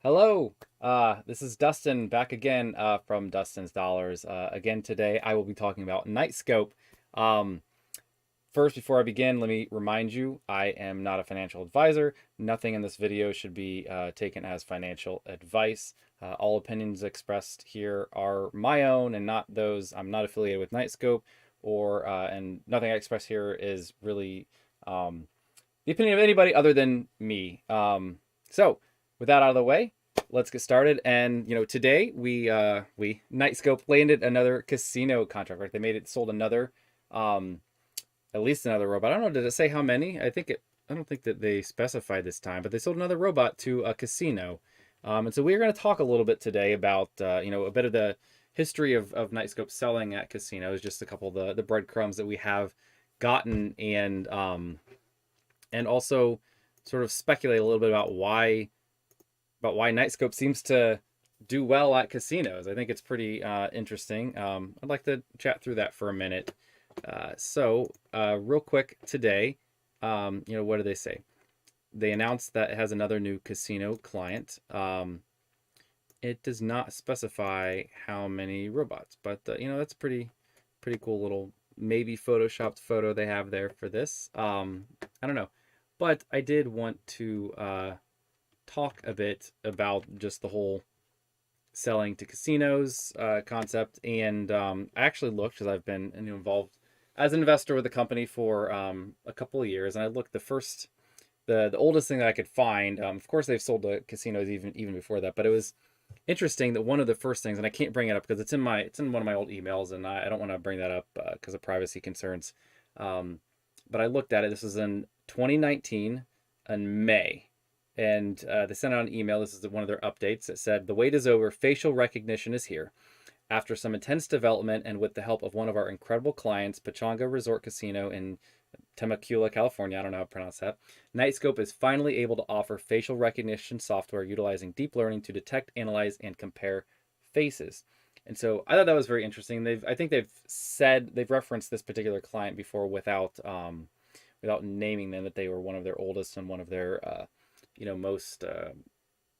Hello, this is Dustin back again from Dustin's Dollars. Again today, I will be talking about Knightscope. Um, First, before I begin, let me remind you, I am not a financial advisor. Nothing in this video should be taken as financial advice. All opinions expressed here are my own and not those. I'm not affiliated with Knightscope, and nothing I express here is really um, the opinion of anybody other than me. So, with that out of the way, let's get started. And today we Nightscope landed another casino contract. Right, they made it sold another, at least another robot. I don't know. Did it say how many? I don't think that they specified this time, but they sold another robot to a casino. And so we're going to talk a little bit today about a bit of the history of Nightscope selling at casinos, just a couple of the breadcrumbs that we have gotten, and also sort of speculate a little bit about why Nightscope seems to do well at casinos. I think it's pretty interesting. I'd like to chat through that for a minute. Real quick today, what do they say? They announced that it has another new casino client. It does not specify how many robots, but that's pretty cool little maybe photoshopped photo they have there for this. I don't know. But I did want to talk a bit about just the whole selling to casinos concept. And I actually looked, because I've been involved as an investor with the company for a couple of years. And I looked the oldest thing that I could find. Of course, they've sold to casinos even before that. But it was interesting that one of the first things, and I can't bring it up because it's in one of my old emails, and I don't want to bring that up because of privacy concerns. But I looked at it. This is in 2019 in May. And they sent out an email. This is one of their updates. It said, "The wait is over. Facial recognition is here. After some intense development and with the help of one of our incredible clients, Pechanga Resort Casino in Temecula, California," I don't know how to pronounce that, "Knightscope is finally able to offer facial recognition software utilizing deep learning to detect, analyze, and compare faces." And so I thought that was very interesting. I think they've referenced this particular client before without naming them, that they were one of their oldest and one of their most I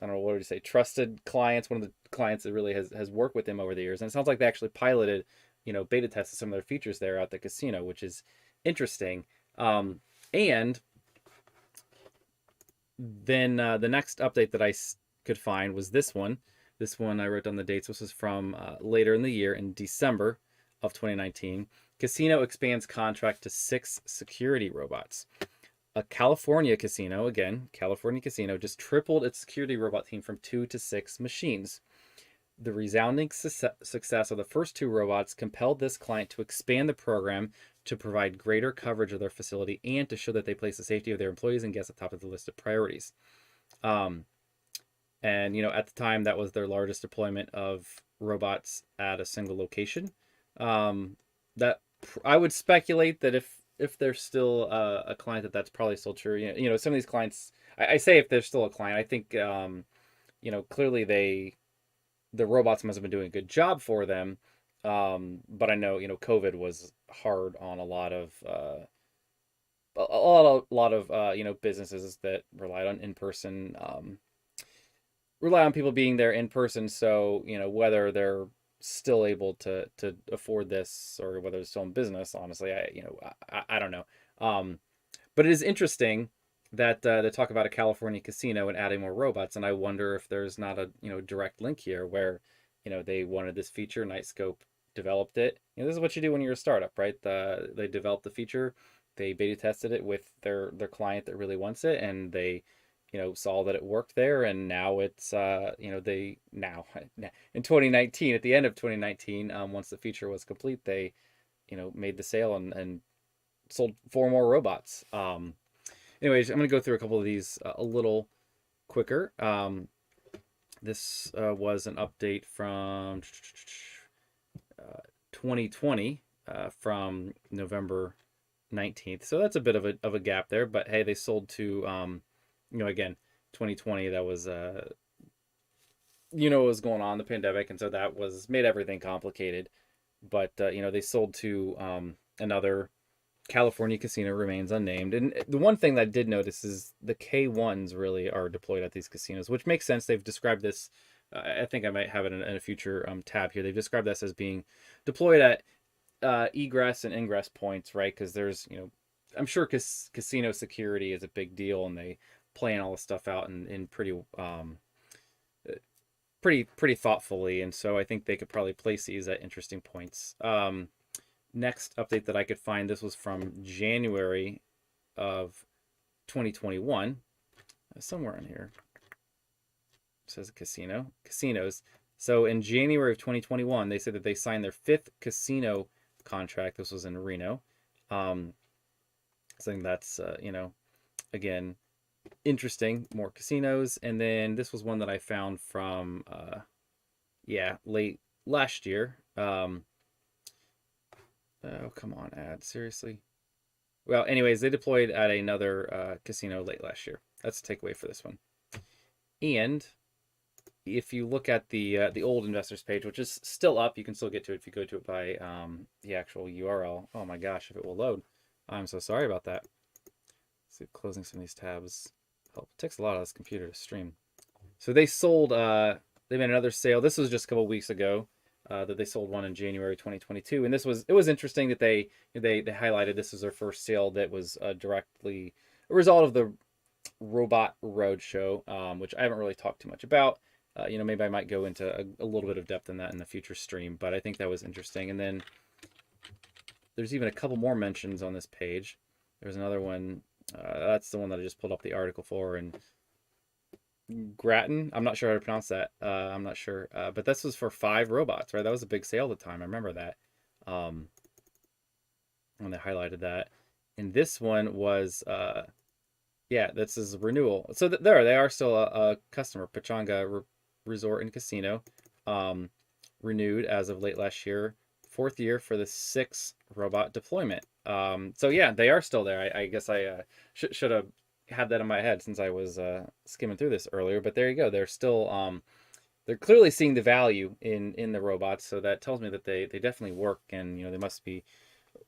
don't know, what would you say, trusted clients, one of the clients that really has worked with them over the years. And it sounds like they actually piloted, beta tested some of their features there at the casino, which is interesting. And then the next update that I could find was this one. This one I wrote down the dates. This was from later in the year, in December of 2019. Casino expands contract to 6 security robots. A California casino, again, California casino, just tripled its security robot team from 2 to 6 machines. The resounding success of the first 2 robots compelled this client to expand the program to provide greater coverage of their facility and to show that they place the safety of their employees and guests at the top of the list of priorities. And at the time, that was their largest deployment of robots at a single location. That I would speculate that if they're still a client, that's probably still true. Some of these clients, I say if they're still a client, I think clearly the robots must have been doing a good job for them. But I know COVID was hard on a lot of businesses that relied on in person. Rely on people being there in person. So whether they're still able to afford this, or whether it's still in business, honestly, I don't know. But it is interesting that they talk about a California casino and adding more robots, and I wonder if there's not a direct link here where they wanted this feature, Knightscope developed it. This is what you do when you're a startup, right? They developed the feature, they beta tested it with their client that really wants it, and they saw that it worked there, and now it's they now in 2019, at the end of 2019, once the feature was complete, they made the sale and sold 4 more robots. Anyways, I'm gonna go through a couple of these a little quicker. This was an update from 2020, from November 19th, so that's a bit of a gap there, but hey, they sold to again, 2020, that was what was going on, the pandemic, and so that was made everything complicated. But they sold to another California casino remains unnamed. And the one thing that I did notice is the K1s really are deployed at these casinos, which makes sense. They've described this. I think I might have it in a future tab here. They've described this as being deployed at egress and ingress points, right? Because there's, I'm sure casino security is a big deal, and they plan all this stuff out in pretty thoughtfully. And so I think they could probably place these at interesting points. Next update that I could find, this was from January of 2021. Somewhere in here it says casinos. So in January of 2021, they said that they signed their 5th casino contract. This was in Reno. I think that's again, interesting. More casinos. And then this was one that I found from late last year. Oh, come on, ad. Seriously? Well, anyways, they deployed at another casino late last year. That's the takeaway for this one. And if you look at the old investors page, which is still up, you can still get to it if you go to it by the actual URL. Oh my gosh, if it will load. I'm so sorry about that. Let's see, closing some of these tabs. Oh, it takes a lot of this computer to stream. So they sold, they made another sale. This was just a couple weeks ago. That they sold one in January 2022, and it was interesting that they highlighted this as their first sale that was directly a result of the Robot Roadshow, which I haven't really talked too much about. Maybe I might go into a little bit of depth in that in the future stream, but I think that was interesting. And then there's even a couple more mentions on this page. There's another one. That's the one that I just pulled up the article for, and Grattan. I'm not sure how to pronounce that. I'm not sure. But this was for 5 robots, right? That was a big sale at the time. I remember that. When they highlighted that. And this one was, this is a renewal. So there, they are still a customer. Pachanga Resort and Casino. Renewed as of late last year. 4th year for the 6 robot deployment. So yeah, they are still there. I guess I should have had that in my head since I was skimming through this earlier, but there you go. They're still they're clearly seeing the value in the robots, so that tells me that they definitely work, and they must be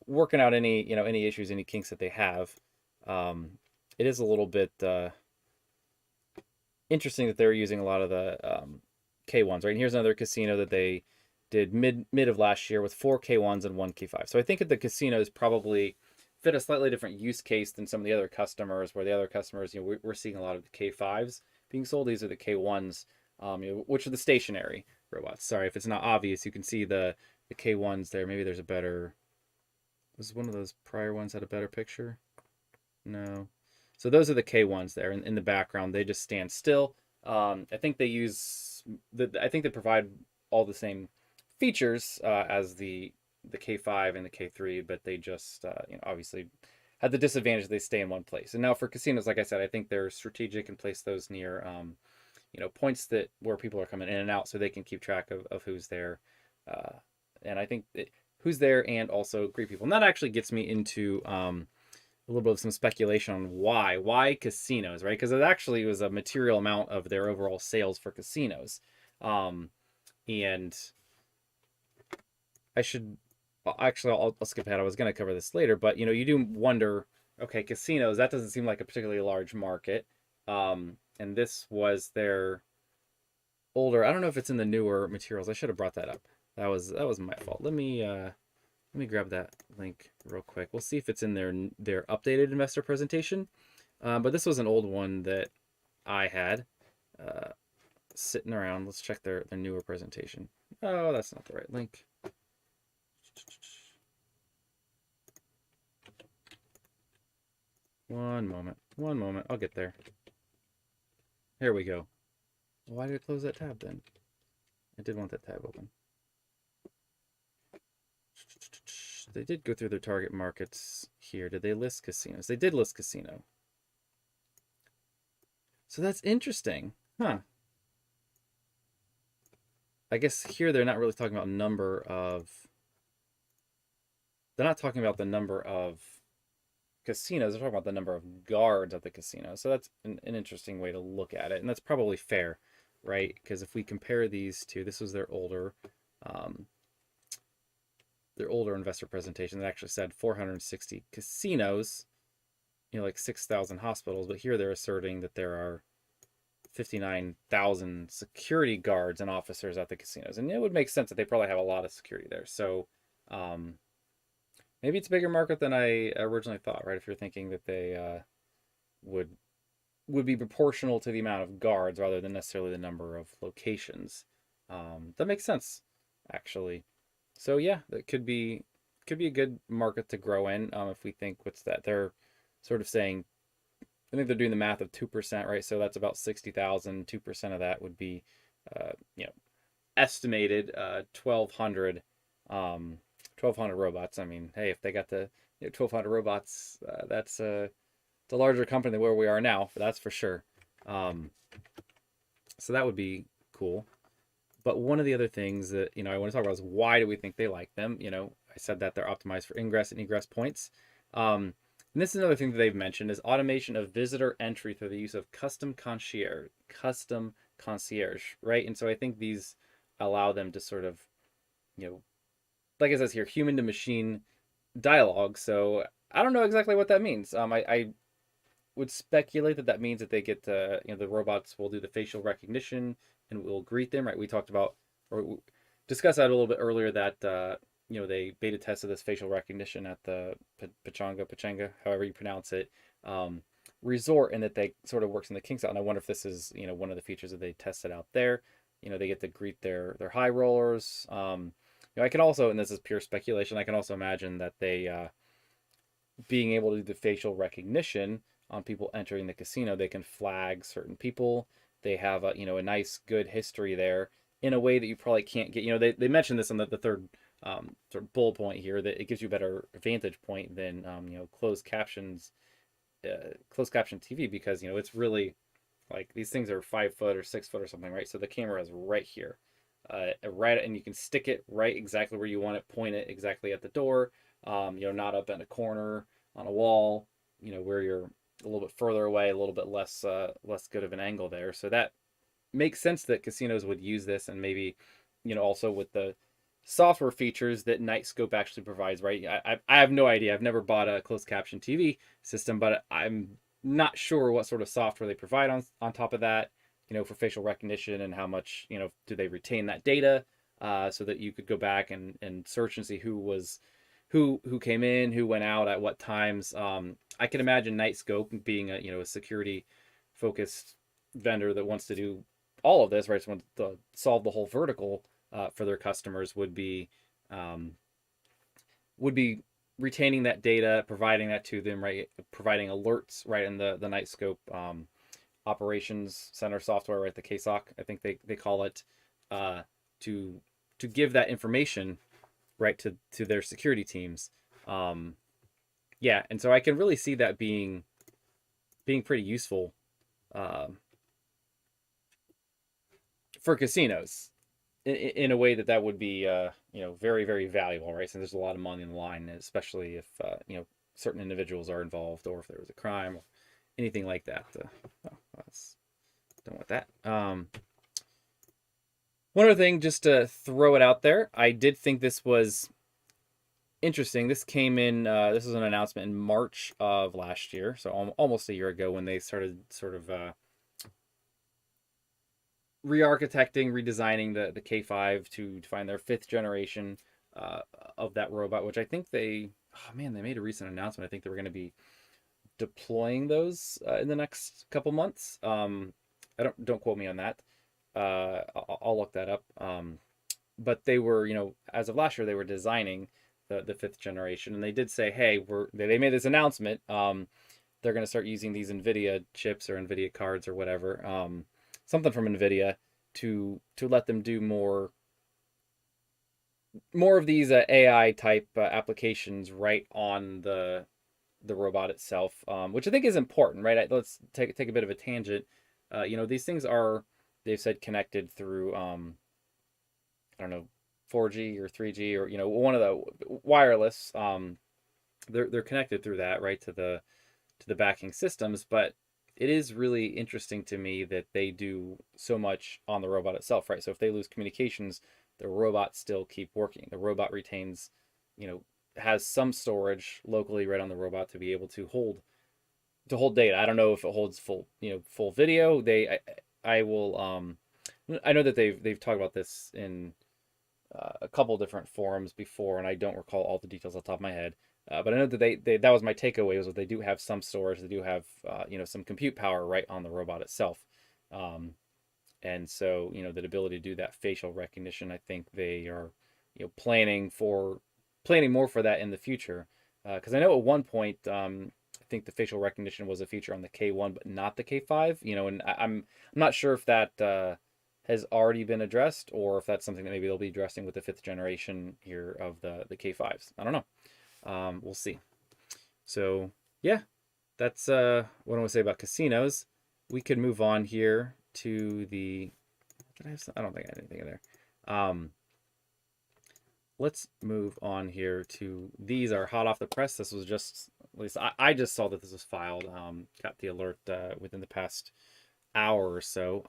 working out any any issues, any kinks that they have. It is a little bit interesting that they're using a lot of the K1s, right? And here's another casino that they did mid of last year with 4 K1s and 1 K5. So I think that the casinos probably fit a slightly different use case than some of the other customers, where the other customers, we're seeing a lot of the K5s being sold. These are the K1s, which are the stationary robots. Sorry if it's not obvious. You can see the K1s there. Maybe there's a better, was one of those prior ones had a better picture? No. So those are the K1s there in the background. They just stand still. I think they provide all the same features as the K5 and the K3, but they just obviously had the disadvantage that they stay in one place. And now for casinos, like I said, I think they're strategic and place those near points where people are coming in and out, so they can keep track of who's there. And I think who's there, and also greet people. And that actually gets me into a little bit of some speculation on why casinos, right? Because it actually was a material amount of their overall sales for casinos. And I should actually, I'll skip ahead. I was going to cover this later, but you do wonder, okay, casinos, that doesn't seem like a particularly large market. And this was their older, I don't know if it's in the newer materials. I should have brought that up. That was my fault. Let me grab that link real quick. We'll see if it's in their updated investor presentation. But this was an old one that I had sitting around. Let's check their newer presentation. Oh, that's not the right link. One moment. I'll get there. Here we go. Why did I close that tab then? I did want that tab open. They did go through their target markets here. Did they list casinos? They did list casino. So that's interesting. Huh. I guess here they're not really talking about number of... They're not talking about the number of casinos. They're talking about the number of guards at the casino. So that's an interesting way to look at it. And that's probably fair, right? Because if we compare these two, this was their older... their older investor presentation that actually said 460 casinos, like 6,000 hospitals, but here they're asserting that there are 59,000 security guards and officers at the casinos. And it would make sense that they probably have a lot of security there. So maybe it's a bigger market than I originally thought, right? If you're thinking that they would be proportional to the amount of guards rather than necessarily the number of locations. That makes sense, actually. So yeah, that could be a good market to grow in. If we think what's that? They're sort of saying, I think they're doing the math of 2%, right? So that's about 60,000. 2% of that would be, estimated 1,200, 1,200 robots. I mean, hey, if they got the 1,200 robots, that's a larger company than where we are now. That's for sure. So that would be cool. But one of the other things that I want to talk about is why do we think they like them? I said that they're optimized for ingress and egress points. And this is another thing that they've mentioned is automation of visitor entry through the use of custom concierge, right? And so I think these allow them to sort of, like it says here, human to machine dialogue. So I don't know exactly what that means. I would speculate that means that they get the robots will do the facial recognition and will greet them, right? We talked about or discussed that a little bit earlier that they beta tested this facial recognition at the Pachanga, however you pronounce it, resort, and that they sort of works in the kinks out. And I wonder if this is one of the features that they tested out there. They get to greet their high rollers. I can also, and this is pure speculation, I can also imagine that they being able to do the facial recognition on people entering the casino, they can flag certain people. They have a nice good history there in a way that you probably can't get. They mentioned this on the third sort of bullet point here, that it gives you a better vantage point than closed caption TV, because it's really like these things are 5 foot or 6 foot or something, right? So the camera is right here, right, and you can stick it right exactly where you want it, point it exactly at the door, not up in a corner on a wall, where you're a little bit further away, a little bit less good of an angle there. So that makes sense that casinos would use this, and maybe also with the software features that Knightscope actually provides, right? I have no idea. I've never bought a closed caption TV system, but I'm not sure what sort of software they provide on top of that, for facial recognition, and how much, do they retain that data, so that you could go back and search and see who came in, who went out at what times. I can imagine Knightscope being a security focused vendor that wants to do all of this, right? So wants to solve the whole vertical for their customers, would be retaining that data, providing that to them, right? Providing alerts, right, in the Knightscope operations center software, right? The KSOC, I think they call it, to give that information, right, to their security teams. Yeah, and so I can really see that being pretty useful for casinos in a way that would be very, very valuable, right? So there's a lot of money in the line, especially if certain individuals are involved, or if there was a crime or anything like that. That's done with that. One other thing, just to throw it out there, I did think this was interesting. This came in, this was an announcement in March of last year, so almost a year ago, when they started sort of re-architecting, redesigning the K5 to find their 5th generation of that robot, which I think they made a recent announcement. I think they were going to be deploying those in the next couple months. I don't quote me on that. I'll look that up. But they were, as of last year, they were designing the 5th generation, and they did say, hey, they made this announcement. They're going to start using these NVIDIA chips or NVIDIA cards or whatever, something from NVIDIA, to let them do more of these AI type applications right on the robot itself, which I think is important, right? Let's take a bit of a tangent. These things are, they've said, connected through I don't know, 4G or 3G, or one of the wireless. They're connected through that, right, to the backing systems. But it is really interesting to me that they do so much on the robot itself, right? So if they lose communications, the robot still keep working. The robot retains has some storage locally right on the robot to be able to hold data. I don't know if it holds full video. I will I know that they've talked about this in a couple different forums before, and I don't recall all the details off the top of my head. But I know that that was my takeaway, was that they do have some storage, they do have some compute power right on the robot itself, and so the ability to do that facial recognition, I think they are planning more for that in the future, because I know at one point I think the facial recognition was a feature on the K1 but not the K5, and I'm not sure if that has already been addressed, or if that's something that maybe they'll be addressing with the 5th generation here of the K5s. I don't know. We'll see. So yeah, that's what I want to say about casinos. We could move on here to the. Did I have some? I don't think I had anything in there. Let's move on here to, these are hot off the press. This was just, at least I just saw that this was filed. Got the alert within the past hour or so.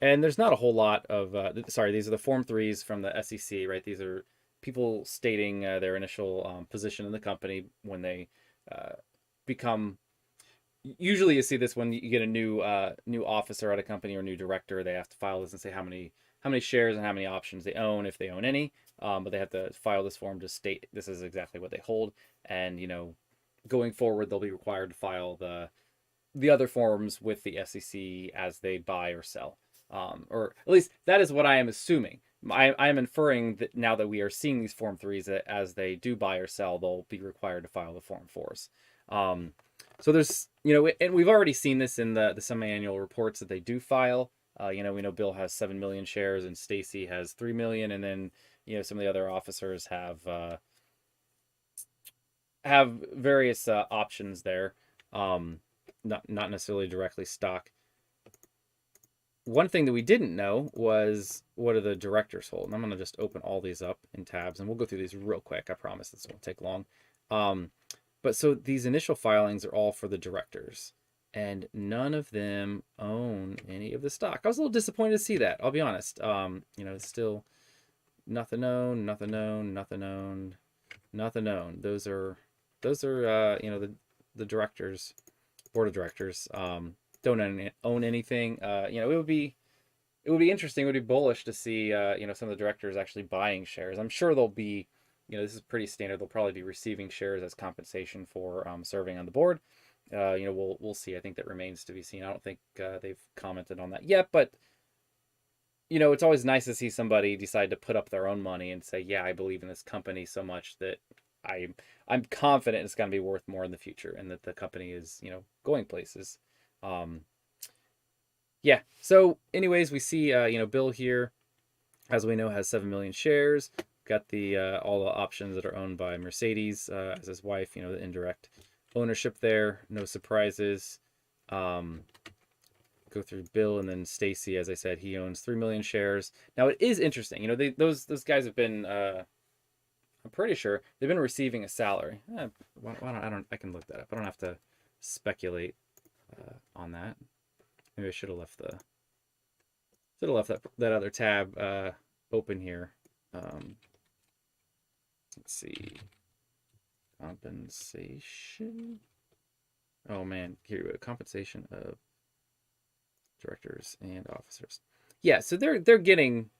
And there's not a whole lot of, sorry, these are the Form 3s from the SEC, right? These are people stating their initial position in the company when they become, usually you see this when you get a new officer at a company or a new director. They have to file this and say how many shares and how many options they own, if they own any. But they have to file this form to state this is exactly what they hold. And, going forward, they'll be required to file the other forms with the SEC as they buy or sell. Or at least that is what I am assuming. I am inferring that now that we are seeing these Form 3s, that as they do buy or sell, they'll be required to file the Form 4s. So there's, and we've already seen this in the semi-annual reports that they do file. We know Bill has 7 million shares and Stacy has 3 million, and then some of the other officers have various options there, not necessarily directly stock. One thing that we didn't know was, what do the directors hold? And I'm going to just open all these up in tabs, and we'll go through these real quick. I promise this won't take long. But so these initial filings are all for the directors, and none of them own any of the stock. I was a little disappointed to see that, I'll be honest. It's still nothing owned, nothing owned, nothing owned, nothing owned. Those are the directors, board of directors. Don't own anything. It would be interesting, it would be bullish to see some of the directors actually buying shares. I'm sure they'll be, this is pretty standard. They'll probably be receiving shares as compensation for serving on the board. We'll see. I think that remains to be seen. I don't think they've commented on that yet, but it's always nice to see somebody decide to put up their own money and say, yeah, I believe in this company so much that I'm confident it's going to be worth more in the future, and that the company is going places. Yeah. So anyways, we see, Bill here, as we know, has 7 million shares. Got the all the options that are owned by Mercedes as his wife. The indirect ownership there. No surprises. Go through Bill and then Stacy. As I said, he owns 3 million shares. Now it is interesting. Those guys have been. I'm pretty sure they've been receiving a salary. I can look that up. I don't have to speculate on that. Maybe I should have left that other tab open here. Let's see. Compensation. Oh man, here we go. Compensation of directors and officers. Yeah, so they're getting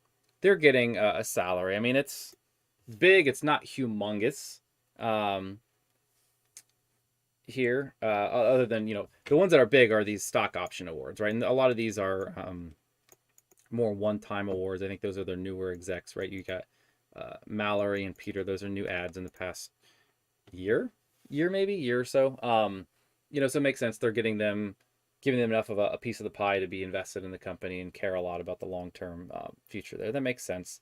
a salary. I mean, it's big. It's not humongous. Here, other than the ones that are big are these stock option awards, right? And a lot of these are more one-time awards. I think those are their newer execs, right? You got Mallory and Peter. Those are new ads in the past year or so. So it makes sense. They're giving them enough of a piece of the pie to be invested in the company and care a lot about the long-term future there. That makes sense.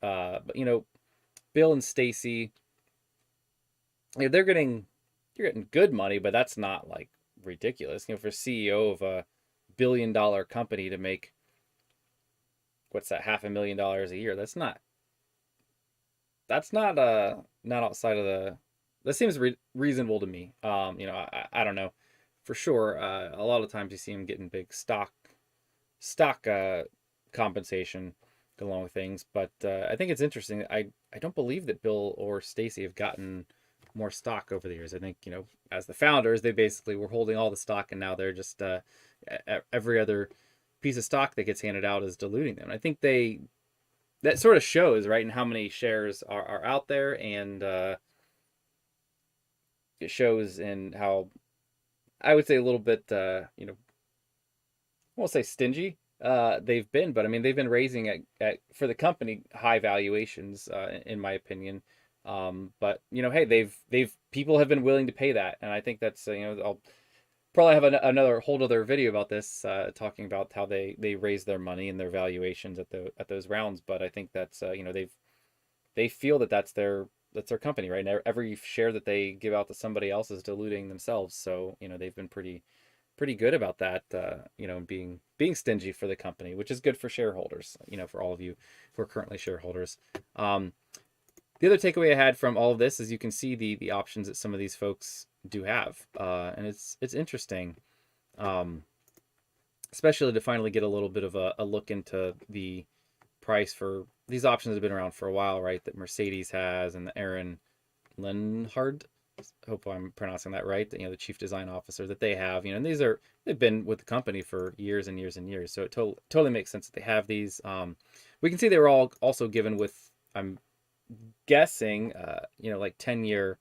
But Bill and Stacy, they're getting good money, but that's not like ridiculous. For CEO of a $1 billion company to make, what's that, $500,000 a year? That's not outside of the. That seems reasonable to me. I don't know for sure. A lot of times you see him getting big stock compensation. along with things. But I think it's interesting. I don't believe that Bill or Stacy have gotten more stock over the years. I think, as the founders, they basically were holding all the stock, and now they're just every other piece of stock that gets handed out is diluting them. And I think that sort of shows, right, in how many shares are out there, and it shows in how, I would say, a little bit, I won't say stingy they've been, but I mean, they've been raising at for the company high valuations, in my opinion. But hey, they've people have been willing to pay that, and I think that's I'll probably have another whole other video about this, talking about how they raise their money and their valuations at those rounds. But I think that's they feel that that's their company, right? And every share that they give out to somebody else is diluting themselves. So they've been pretty good about that, being stingy for the company, which is good for shareholders, for all of you who are currently shareholders. The other takeaway I had from all of this is you can see the options that some of these folks do have, and it's interesting, especially to finally get a little bit of a look into the price for these options that have been around for a while, right? That Mercedes has, and the Aaron Lenhard, hope I'm pronouncing that right, the chief design officer that they have, and they've been with the company for years and years and years. So it totally makes sense that they have these. We can see they were all also given with, I'm guessing, like 10 years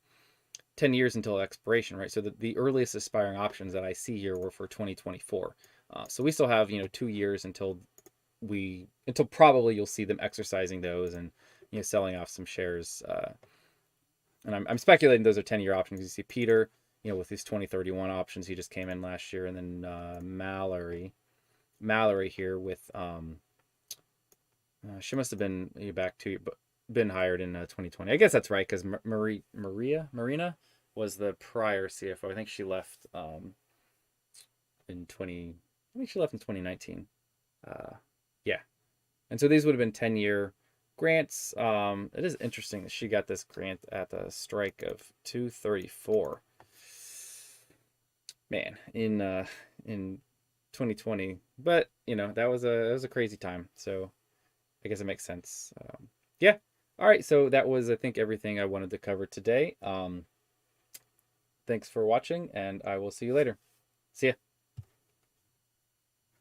until expiration, right? So the earliest expiring options that I see here were for 2024. So we still have, 2 years until probably you'll see them exercising those and, selling off some shares. And I'm speculating those are 10-year options. You see Peter, with his 2031 options, he just came in last year, and then Mallory here with she must have been been hired in 2020. I guess that's right, because Marina was the prior CFO. I think she left in 2019. Yeah, and so these would have been 10-year grants. It is interesting that she got this grant at the strike of 234. Man, in 2020, but that was a crazy time. So I guess it makes sense. Yeah. All right. So that was, I think, everything I wanted to cover today. Thanks for watching, and I will see you later. See ya.